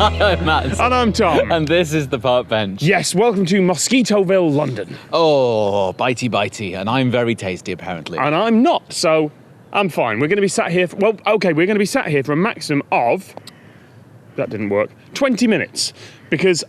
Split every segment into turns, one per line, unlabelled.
I'm Matt.
And I'm Tom.
And this is the Park Bench.
Yes, welcome to Mosquitoville, London.
Oh, bitey. And I'm very tasty, apparently.
And I'm not, so I'm fine. We're going to be sat here, we're going to be sat here for a maximum of, that didn't work, 20 minutes. Because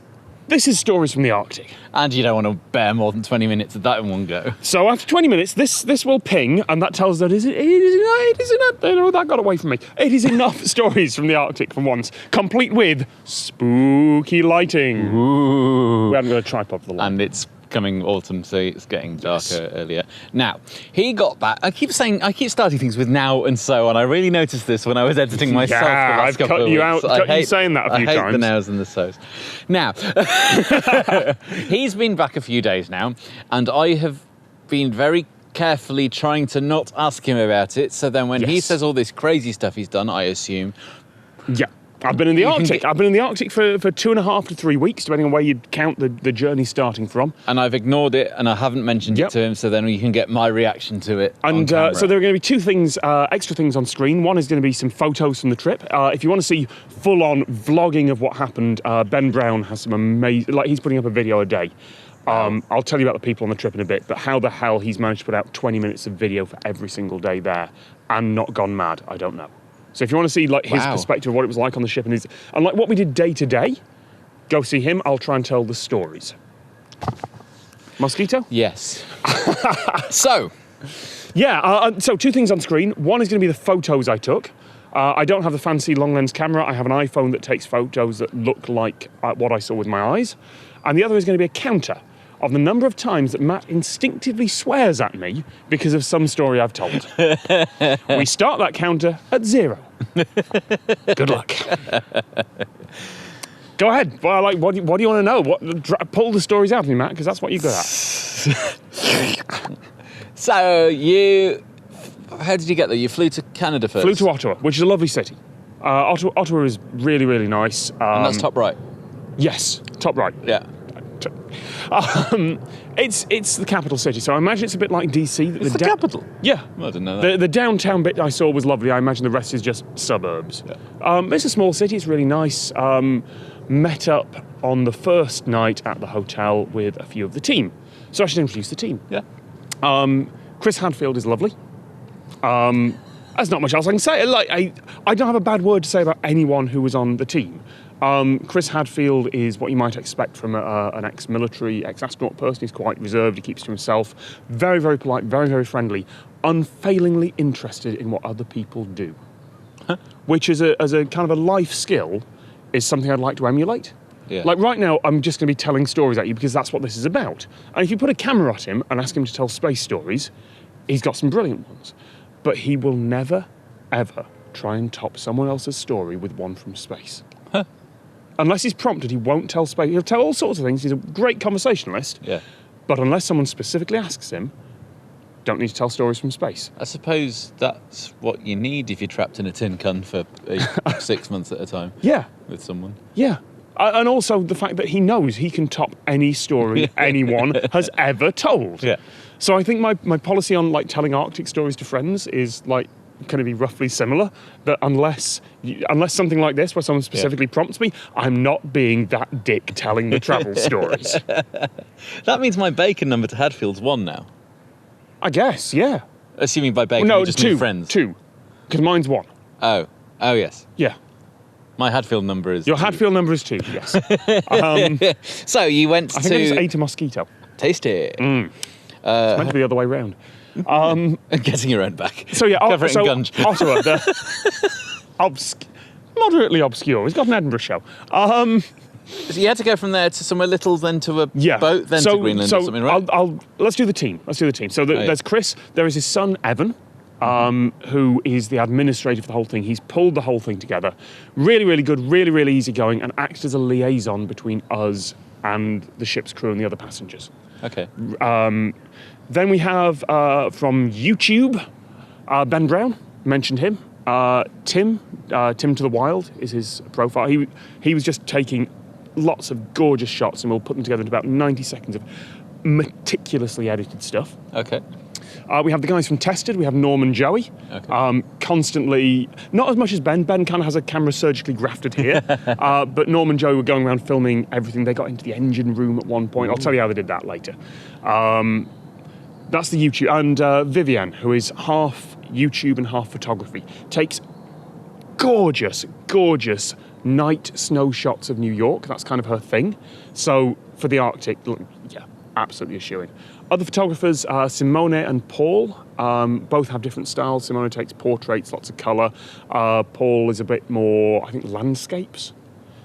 this is stories from the Arctic.
And you don't want to bear more than 20 minutes of that in one go.
So after 20 minutes, this will ping, and that tells that it is enough. No, that got away from me. It is enough stories from the Arctic for once, complete with spooky lighting.
Ooh.
We haven't got a tripod for the light.
And it's coming autumn, so it's getting darker earlier. Now, he got back. I keep starting things with now and so on. I really noticed this when I was editing myself.
Yeah,
the last
I've
couple
cut
of
you
weeks.
out. Cut you saying that a few
I hate
times.
the nows and the so's. Now, he's been back a few days now, and I have been very carefully trying to not ask him about it. So then, when he says all this crazy stuff he's done, I assume.
Yeah. I've been in the Arctic. I've been in the Arctic for 2.5 to 3 weeks, depending on where you'd count the journey starting from.
And I've ignored it, and I haven't mentioned it to him, so then you can get my reaction to it.
And so there are going to be two things, extra things on screen. One is going to be some photos from the trip. If you want to see full-on vlogging of what happened, Ben Brown has some amazing. Like, he's putting up a video a day. I'll tell you about the people on the trip in a bit, but how the hell he's managed to put out 20 minutes of video for every single day there and not gone mad, I don't know. So if you want to see like his perspective of what it was like on the ship and like what we did day to day, go see him. I'll try and tell the stories. Mosquito?
Yes. So
two things on screen. One is going to be the photos I took. I don't have the fancy long lens camera. I have an iPhone that takes photos that look like what I saw with my eyes. And the other is going to be a counter of the number of times that Matt instinctively swears at me because of some story I've told. We start that counter at 0. Good luck. Go ahead. Well, what do you want to know? Pull the stories out of me, Matt, because that's what you're good at.
So how did you get there? You flew to Canada first?
Flew to Ottawa, which is a lovely city. Ottawa is really, really nice.
And that's top right?
Yes, top right.
Yeah.
It's the capital city, so I imagine it's a bit like DC.
It's the capital?
Yeah.
I didn't know that.
The downtown bit I saw was lovely. I imagine the rest is just suburbs. Yeah. It's a small city. It's really nice. Met up on the first night at the hotel with a few of the team. So I should introduce the team.
Yeah.
Chris Hadfield is lovely. There's not much else I can say. Like I don't have a bad word to say about anyone who was on the team. Chris Hadfield is what you might expect from an ex-military, ex-astronaut person. He's quite reserved, he keeps to himself, very, very polite, very, very friendly, unfailingly interested in what other people do, which as a kind of a life skill is something I'd like to emulate. Yeah. Like right now, I'm just going to be telling stories at you because that's what this is about. And if you put a camera at him and ask him to tell space stories, he's got some brilliant ones. But he will never, ever try and top someone else's story with one from space. Unless he's prompted, he won't tell space. He'll tell all sorts of things. He's a great conversationalist. Yeah. But unless someone specifically asks him, don't need to tell stories from space.
I suppose that's what you need if you're trapped in a tin can for 6 months at a time.
Yeah.
With someone.
Yeah. And also the fact that he knows he can top any story anyone has ever told. Yeah. So I think my policy on like telling Arctic stories to friends is like going to be roughly similar, that unless something like this where someone specifically prompts me, I'm not being that dick telling the travel stories.
That means my bacon number to Hadfield's 1 now.
I guess, yeah.
Assuming by bacon you just mean friends.
2, because mine's 1.
Oh yes.
Yeah.
My Hadfield number is
Your
2.
Hadfield number is 2, yes.
So you went
I think I just ate a mosquito.
Tasty.
It's meant to be the other way round.
Getting your own back.
So yeah,
Cover it in gunge.
Ottawa, moderately obscure. He's got an Edinburgh show.
So you had to go from there to somewhere little, then to a boat, then to Greenland or something, right?
Let's do the team. So there's Chris. There is his son Evan, who is the administrator for the whole thing. He's pulled the whole thing together. Really, really good. Really, really easygoing, and acts as a liaison between us and the ship's crew and the other passengers.
Okay.
Then we have from YouTube, Ben Brown, mentioned him. Tim to the Wild is his profile. He was just taking lots of gorgeous shots, and we'll put them together in about 90 seconds of meticulously edited stuff.
Okay.
We have the guys from Tested. We have Norm and Joey.
Okay.
Constantly, not as much as Ben. Ben kind of has a camera surgically grafted here. But Norm and Joey were going around filming everything. They got into the engine room at one point. I'll tell you how they did that later. That's the YouTube. And Vivienne, who is half YouTube and half photography, takes gorgeous, gorgeous night snow shots of New York. That's kind of her thing. So for the Arctic, yeah, absolutely a shoo-in. Other photographers, Simone and Paul, both have different styles. Simone takes portraits, lots of colour. Paul is a bit more, I think, landscapes.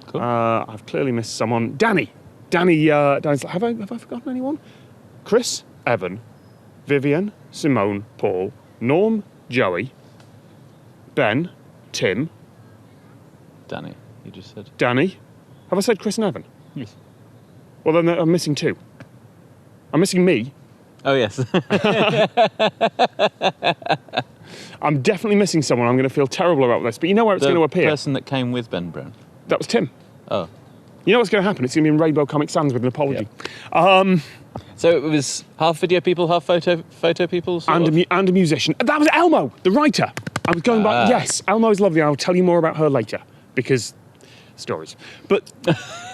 Cool.
I've clearly missed someone. Danny's, have I forgotten anyone? Chris, Evan, Vivienne, Simone, Paul, Norm, Joey, Ben, Tim.
Danny, you just said.
Danny. Have I said Chris and Evan?
Yes.
Well, then I'm missing two. I'm missing me.
Oh, yes.
I'm definitely missing someone. I'm going to feel terrible about this, but you know where it's going to appear.
The person that came with Ben Brown.
That was Tim.
Oh.
You know what's going to happen? It's going to be in Rainbow Comic Sans with an apology.
Yeah. So it was half video people, half photo people?
And a musician. That was Elmo, the writer. I was going back. Yes, Elmo is lovely. I'll tell you more about her later, because stories. But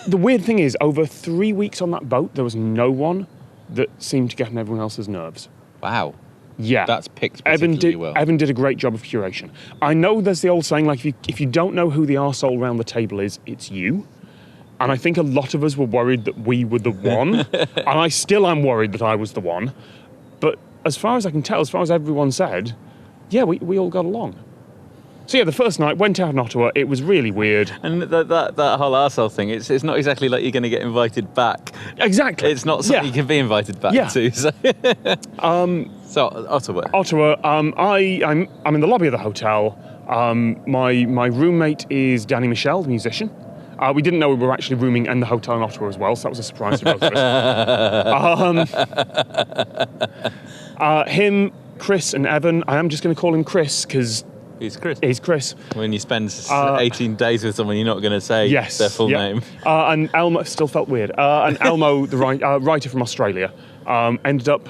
the weird thing is, over 3 weeks on that boat, there was no one that seemed to get on everyone else's nerves.
Wow.
Yeah.
That's picked particularly well.
Evan did a great job of curation. I know there's the old saying, like, if you don't know who the arsehole around the table is, it's you. And I think a lot of us were worried that we were the one. And I still am worried that I was the one. But as far as I can tell, as far as everyone said, yeah, we all got along. So yeah, the first night, went out in Ottawa, it was really weird.
And that whole arsehole thing, it's not exactly like you're going to get invited back.
Exactly.
It's not something you can be invited back to. So, so Ottawa.
Ottawa, I'm in the lobby of the hotel. My roommate is Danny Michel, the musician. We didn't know we were actually rooming in the hotel in Ottawa as well, so that was a surprise to both of us. Him, Chris and Evan, I am just going to call him Chris because
he's Chris.
He's Chris.
When you spend 18 days with someone, you're not going to say their full name.
And Elmo still felt weird. And Elmo, the writer from Australia, ended up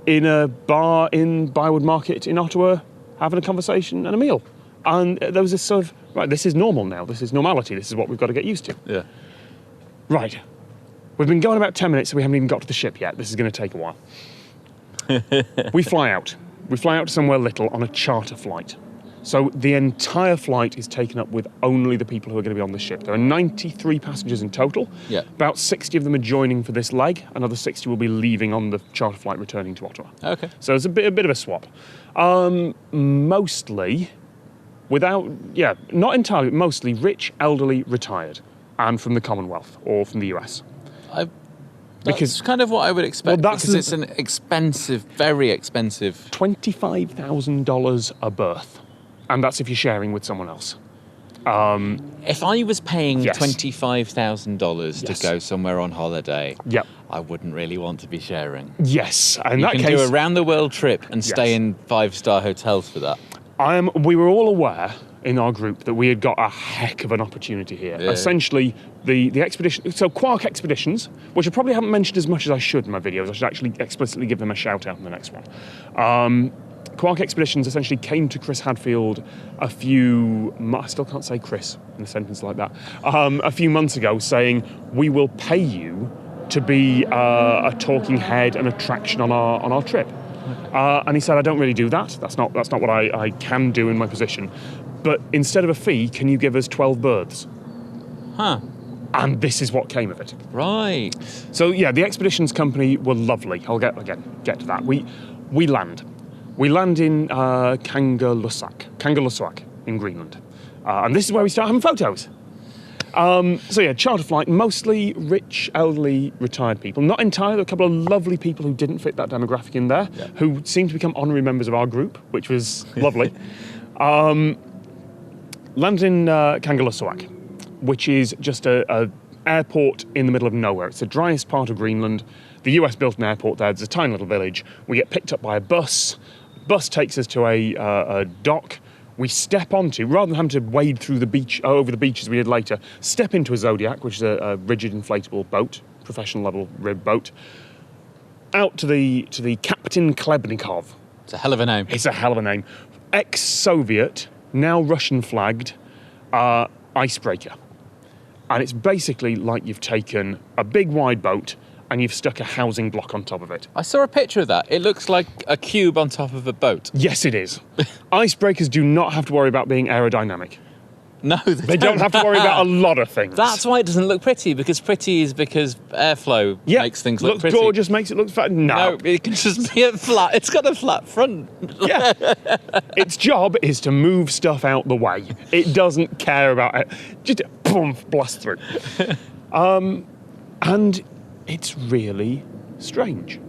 in a bar in Bywood Market in Ottawa having a conversation and a meal. And there was this sort of, right, this is normal now. This is normality. This is what we've got to get used to.
Yeah.
Right. We've been going about 10 minutes, so we haven't even got to the ship yet. This is going to take a while. We fly out. We fly out to somewhere little on a charter flight. So the entire flight is taken up with only the people who are going to be on the ship. There are 93 passengers in total.
Yeah.
About 60 of them are joining for this leg. Another 60 will be leaving on the charter flight returning to Ottawa.
Okay.
So it's a bit of a swap. Mostly... not entirely, but mostly rich, elderly, retired, and from the Commonwealth or from the US.
That's kind of what I would expect,
well,
because it's an expensive, very expensive...
$25,000 a berth, and that's if you're sharing with someone else.
If I was paying
Yes.
$25,000 to go somewhere on holiday,
Yep.
I wouldn't really want to be sharing.
Yes, and in
You
that
can
case...
do a round-the-world trip and stay
Yes.
in 5-star hotels for that.
We were all aware in our group that we had got a heck of an opportunity here.
Yeah.
Essentially, the expedition, so Quark Expeditions, which I probably haven't mentioned as much as I should in my videos. I should actually explicitly give them a shout out in the next one. Quark Expeditions essentially came to Chris Hadfield I still can't say Chris in a sentence like that, a few months ago, saying, we will pay you to be a talking head and attraction on our trip. And he said, I don't really do that. That's not what I can do in my position. But instead of a fee, can you give us 12 berths?
Huh.
And this is what came of it.
Right.
So yeah, the expeditions company were lovely. I'll get to that. We land. We land in Kangerlussuaq in Greenland. And this is where we start having photos. So yeah, charter flight, mostly rich, elderly, retired people. Not entirely, a couple of lovely people who didn't fit that demographic in there, who seemed to become honorary members of our group, which was lovely. Landed in Kangerlussuaq, which is just a airport in the middle of nowhere. It's the driest part of Greenland. The US built an airport there. There's a tiny little village. We get picked up by a bus. Bus takes us to a dock. We step onto, rather than having to wade through the beach, over the beach as we did later, step into a Zodiac, which is a rigid inflatable boat, professional level rib boat. out to the Captain Klebnikov.
It's a hell of a name.
It's a hell of a name. Ex-Soviet, now Russian-flagged, icebreaker. And it's basically like you've taken a big wide boat and you've stuck a housing block on top of it.
I saw a picture of that. It looks like a cube on top of a boat.
Yes, it is. Icebreakers do not have to worry about being aerodynamic.
No,
They don't have to worry about a lot of things.
That's why it doesn't look pretty, because airflow makes things look pretty.
Looks gorgeous, makes it look fat. No.
No, it can just be a flat. It's got a flat front.
Yeah. Its job is to move stuff out the way. It doesn't care about it. Just boom, blast through. And it's really strange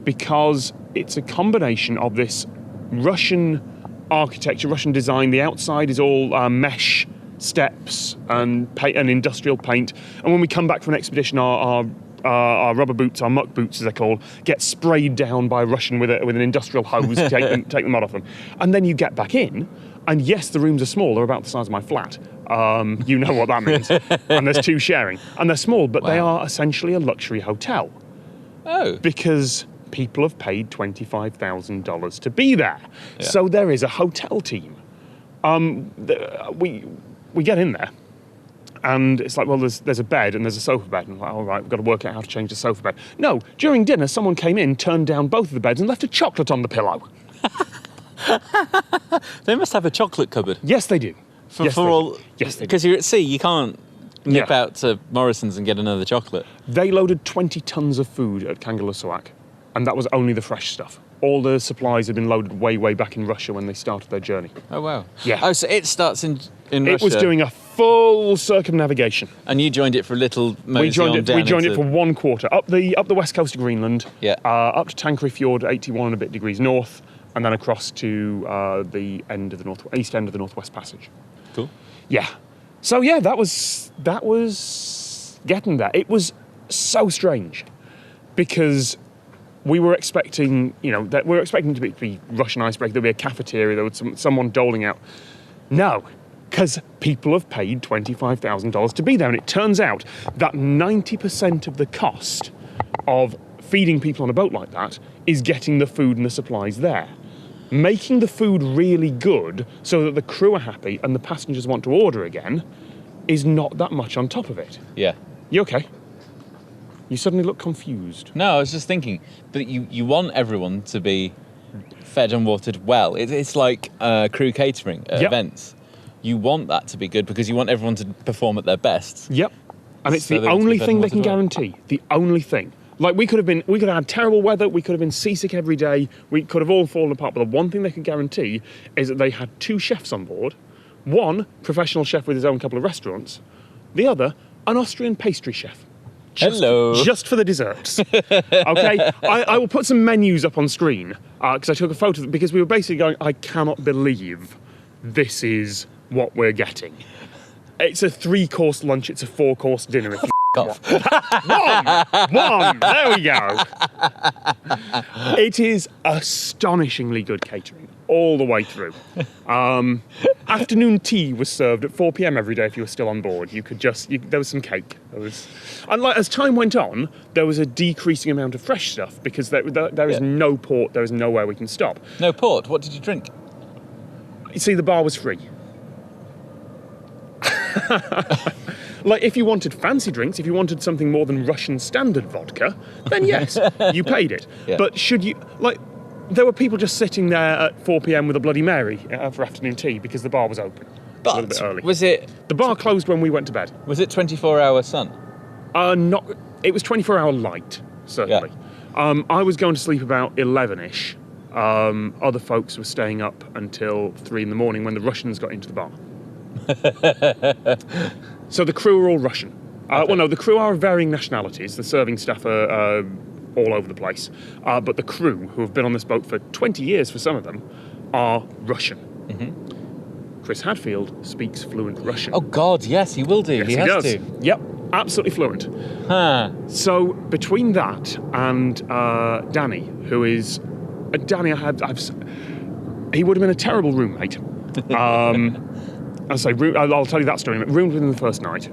because it's a combination of this Russian architecture, Russian design. The outside is all mesh steps and paint and industrial paint. And when we come back from an expedition, our rubber boots, our muck boots as they're called, get sprayed down by a Russian with an industrial hose to take the mud off them. And then you get back in, and yes, the rooms are small. They're about the size of my flat. You know what that means. And there's two sharing. And they're small, but they are essentially a luxury hotel.
Oh.
Because people have paid $25,000 to be there.
Yeah.
So there is a hotel team. We get in there, and it's like, well, there's a bed and there's a sofa bed. And I'm like, all right, we've got to work out how to change the sofa bed. No, during dinner, someone came in, turned down both of the beds and left a chocolate on the pillow.
They must have a chocolate cupboard.
Yes, they do.
Yes, they do. Because you're at sea, you can't nip out to Morrison's and get another chocolate.
They loaded 20 tons of food at Kangalussuaq, and that was only the fresh stuff. All the supplies had been loaded way back in Russia when they started their journey.
Oh, wow.
Yeah.
Oh, so it starts in Russia.
It was doing a full circumnavigation.
And you joined it for a little mosey
We joined it for 1 quarter. Up the west coast of Greenland, up to Tanqueray Fjord, 81 and a bit degrees north, and then across to the east end of the Northwest Passage.
Cool.
Yeah. So yeah, that was getting there. It was so strange because we were expecting, to be Russian icebreaker. There'd be a cafeteria. There was someone doling out. No, because people have paid $25,000 to be there, and it turns out that 90% of the cost of feeding people on a boat like that is getting the food and the supplies there. Making the food really good so that the crew are happy and the passengers want to order again is not that much on top of it.
Yeah.
You okay? You suddenly look confused.
No, I was just thinking, but you want everyone to be fed and watered well. It's like crew catering at events. You want that to be good because you want everyone to perform at their best.
Yep. And it's the only thing they can guarantee. The only thing. Like, we could have had terrible weather, we could have been seasick every day, we could have all fallen apart, but the one thing they can guarantee is that they had 2 chefs on board. One, professional chef with his own couple of restaurants. The other, an Austrian pastry chef.
Hello.
Just for the desserts. Okay? I will put some menus up on screen, because I took a photo, because we were basically going, I cannot believe this is what we're getting. It's a 3-course lunch, it's a 4-course dinner.
Off.
One. There we go. It is astonishingly good catering all the way through. Afternoon tea was served at 4 p.m. every day if you were still on board. There was some cake. And as time went on, there was a decreasing amount of fresh stuff because there is no port. There is nowhere we can stop.
No port. What did you drink?
You see, the bar was free. Like, if you wanted fancy drinks, if you wanted something more than Russian standard vodka, then yes, you paid it. Yeah. But there were people just sitting there at 4 p.m. with a Bloody Mary for afternoon tea because the bar was open.
But
a little bit early.
Was it...
The bar closed when we went to bed.
Was it 24-hour sun?
It was 24-hour light, certainly. Yeah. I was going to sleep about 11-ish. Other folks were staying up until 3 in the morning when the Russians got into the bar. So the crew are all Russian. Okay. Well, no, the crew are of varying nationalities. The serving staff are all over the place. But the crew, who have been on this boat for 20 years for some of them, are Russian. Mm-hmm. Chris Hadfield speaks fluent Russian.
Oh, God, yes, he will do.
Yes,
he has
does.
to.
Yep, absolutely fluent.
Huh.
So between that and Danny, who is... Danny, he would have been a terrible roommate. I'll tell you that story. Roomed with him the first night.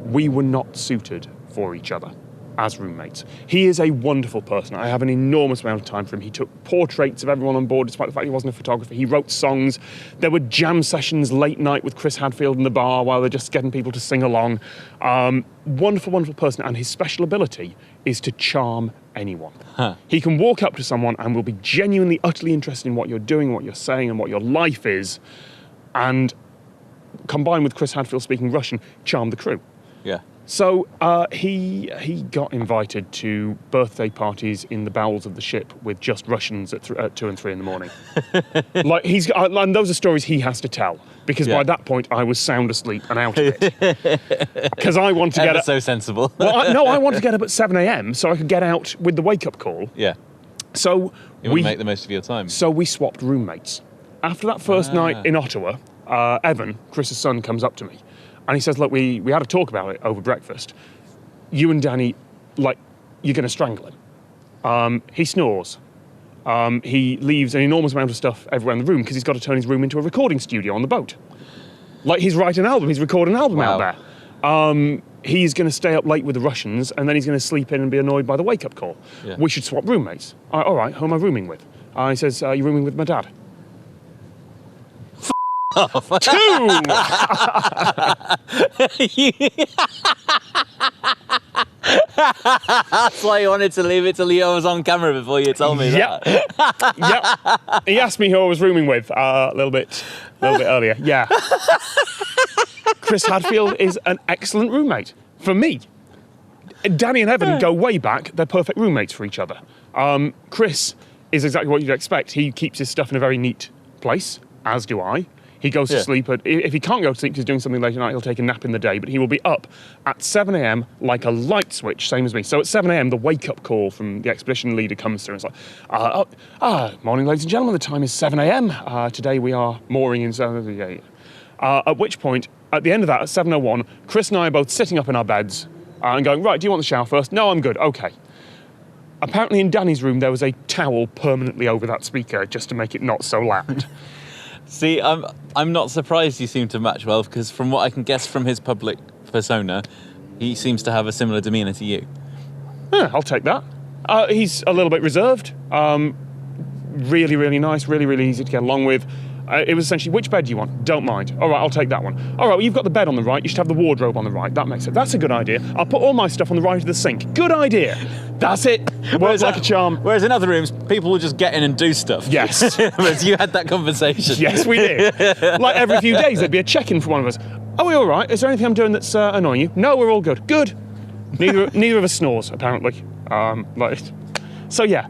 We were not suited for each other. as roommates. He is a wonderful person. I have an enormous amount of time for him. He took portraits of everyone on board, despite the fact he wasn't a photographer. He wrote songs. There were jam sessions late night with Chris Hadfield in the bar while they're just getting people to sing along. Wonderful, wonderful person. And his special ability is to charm anyone. He can walk up to someone and will be genuinely, utterly interested in what you're doing, what you're saying, and what your life is. And combined with Chris Hadfield speaking Russian, charm the crew.
Yeah.
So he got invited to birthday parties in the bowels of the ship with just Russians at 2 and 3 in the morning. Like and those are stories he has to tell, because by that point I was sound asleep and out of it. Because I want to get up.
So sensible.
Well, I want to get up at 7 a.m. so I could get out with the wake up call.
Yeah.
So
we make the most of your time.
So we swapped roommates. After that first night in Ottawa, Evan, Chris's son, comes up to me. And he says, look, we had a talk about it over breakfast. You and Danny, like, you're going to strangle him. He snores. He leaves an enormous amount of stuff everywhere in the room because he's got to turn his room into a recording studio on the boat. Like, he's writing an album. He's recording an album out there. He's going to stay up late with the Russians, and then he's going to sleep in and be annoyed by the wake-up call. Yeah. We should swap roommates. All right, who am I rooming with? He says, you're rooming with my dad.
Off.
2!
That's why you wanted to leave it till Leo was on camera before you told me that.
Yep. He asked me who I was rooming with a little bit earlier. Yeah. Chris Hadfield is an excellent roommate for me. Danny and Evan go way back. They're perfect roommates for each other. Chris is exactly what you'd expect. He keeps his stuff in a very neat place, as do I. He goes to sleep if he can't go to sleep because he's doing something late at night, he'll take a nap in the day, but he will be up at 7 a.m. like a light switch, same as me. So at 7 a.m, the wake-up call from the expedition leader comes through and it's like, morning, ladies and gentlemen, the time is 7 a.m. Today we are mooring in 7 at which point, at the end of that, at 7:01, Chris and I are both sitting up in our beds and going, right, do you want the shower first? No, I'm good, okay. Apparently in Danny's room there was a towel permanently over that speaker just to make it not so loud.
See, I'm not surprised you seem to match well, because from what I can guess from his public persona, he seems to have a similar demeanour to you.
Yeah, I'll take that. He's a little bit reserved. Really, really nice, really, really easy to get along with. It was essentially, which bed do you want? Don't mind. All right, I'll take that one. All right, well, you've got the bed on the right. You should have the wardrobe on the right. That makes it. That's a good idea. I'll put all my stuff on the right of the sink. Good idea. That's it. Works like a charm.
Whereas in other rooms, people will just get in and do stuff.
Yes.
Whereas you had that conversation.
Yes, we did. Like every few days, there'd be a check-in for one of us. Are we all right? Is there anything I'm doing that's annoying you? No, we're all good. Good. Neither of us snores, apparently. So yeah.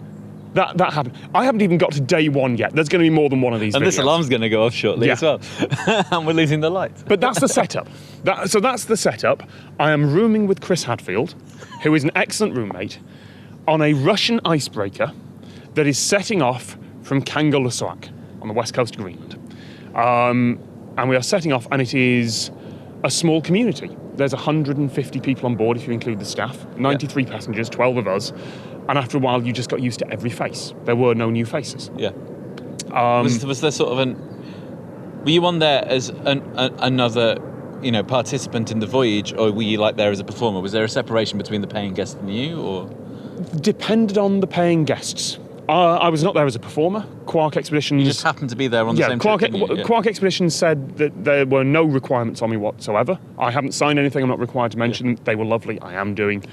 That happened. I haven't even got to day one yet. There's going to be more than one of these
And
videos.
this alarm's going to go off shortly as well. And we're losing the lights.
But that's the setup. So that's the setup. I am rooming with Chris Hadfield, who is an excellent roommate, on a Russian icebreaker that is setting off from Kangerlussuaq on the west coast of Greenland. And we are setting off, and it is a small community. There's 150 people on board if you include the staff, 93 passengers, 12 of us. And after a while, you just got used to every face. There were no new faces.
Yeah. Was there sort of were you on there as another, participant in the voyage, or were you like there as a performer? Was there a separation between the paying guest and you, or?
Depended on the paying guests. I was not there as a performer. Quark Expeditions...
You just happened to be there on the same trip,
Quark Expeditions said that there were no requirements on me whatsoever. I haven't signed anything. I'm not required to mention them. They were lovely. I am doing.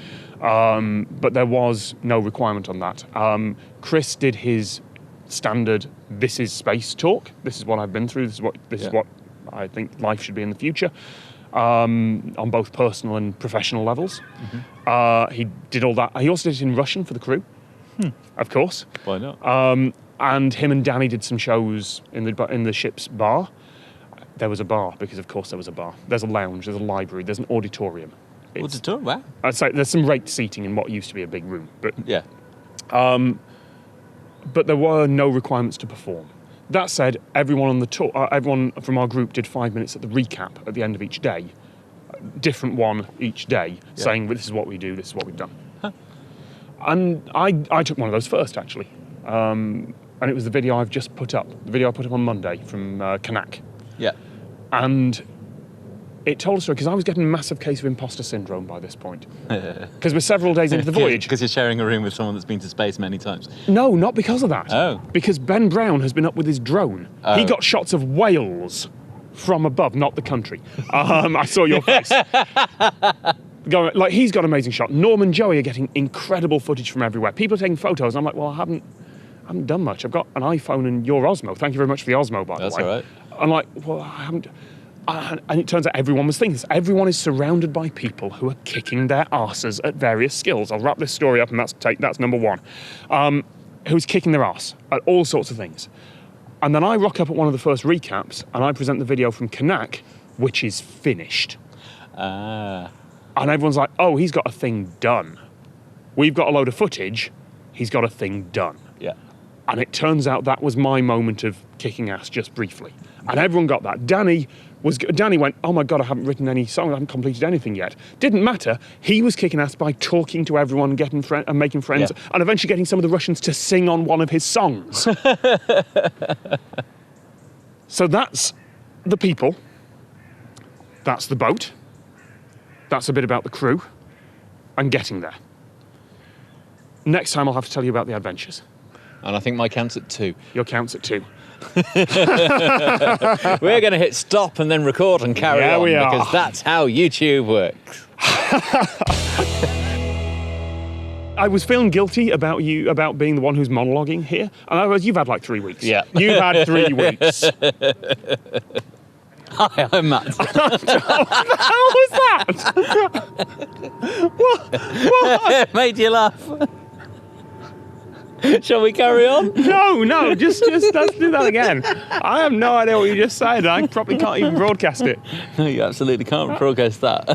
But there was no requirement on that. Chris did his standard, this is space talk. This is what I've been through. This is what I think life should be in the future. On both personal and professional levels. Mm-hmm. He did all that. He also did it in Russian for the crew. Of course.
Why not?
And him and Danny did some shows in the ship's bar. There was a bar, because of course there was a bar. There's a lounge, there's a library, there's an auditorium.
Auditorium? Wow.
I'd say there's some raked seating in what used to be a big room. But
yeah.
But there were no requirements to perform. That said, everyone on the tour, everyone from our group did 5 minutes at the recap at the end of each day. Different one each day, saying this is what we do, this is what we've done. And I took one of those first, actually. And it was the video I've just put up. The video I put up on Monday from Kanak.
Yeah.
And it told a story, because I was getting a massive case of imposter syndrome by this point. Because we're several days into the voyage.
Because you're sharing a room with someone that's been to space many times.
No, not because of that.
Oh.
Because Ben Brown has been up with his drone.
Oh.
He got shots of Wales from above, not the country. I saw your face. He's got amazing shot. Norm and Joey are getting incredible footage from everywhere. People are taking photos. I'm like, well, I haven't done much. I've got an iPhone and your Osmo. Thank you very much for the Osmo, by the way.
That's all right.
I'm like, well, I haven't. And it turns out everyone was thinking this. Everyone is surrounded by people who are kicking their arses at various skills. I'll wrap this story up, and that's number one. Who's kicking their arse at all sorts of things. And then I rock up at one of the first recaps, and I present the video from Kanak, which is finished. And everyone's like, oh, he's got a thing done. We've got a load of footage. He's got a thing done.
Yeah.
And it turns out that was my moment of kicking ass just briefly. And everyone got that. Danny went, oh my God, I haven't written any songs, I haven't completed anything yet. Didn't matter. He was kicking ass by talking to everyone, and making friends, and eventually getting some of the Russians to sing on one of his songs. So that's the people. That's the boat. That's a bit about the crew and getting there. Next time I'll have to tell you about the adventures.
And I think my count's at 2.
Your count's at 2.
We're going to hit stop and then record and carry on, because that's how YouTube works.
I was feeling guilty about being the one who's monologuing here. And I was, you've had like 3 weeks.
Yeah.
You've had 3 weeks.
Hi, I'm Matt.
What the hell was that? What?
Made you laugh. Shall we carry on?
No, just let's do that again. I have no idea what you just said. I probably can't even broadcast it.
No, you absolutely can't broadcast that.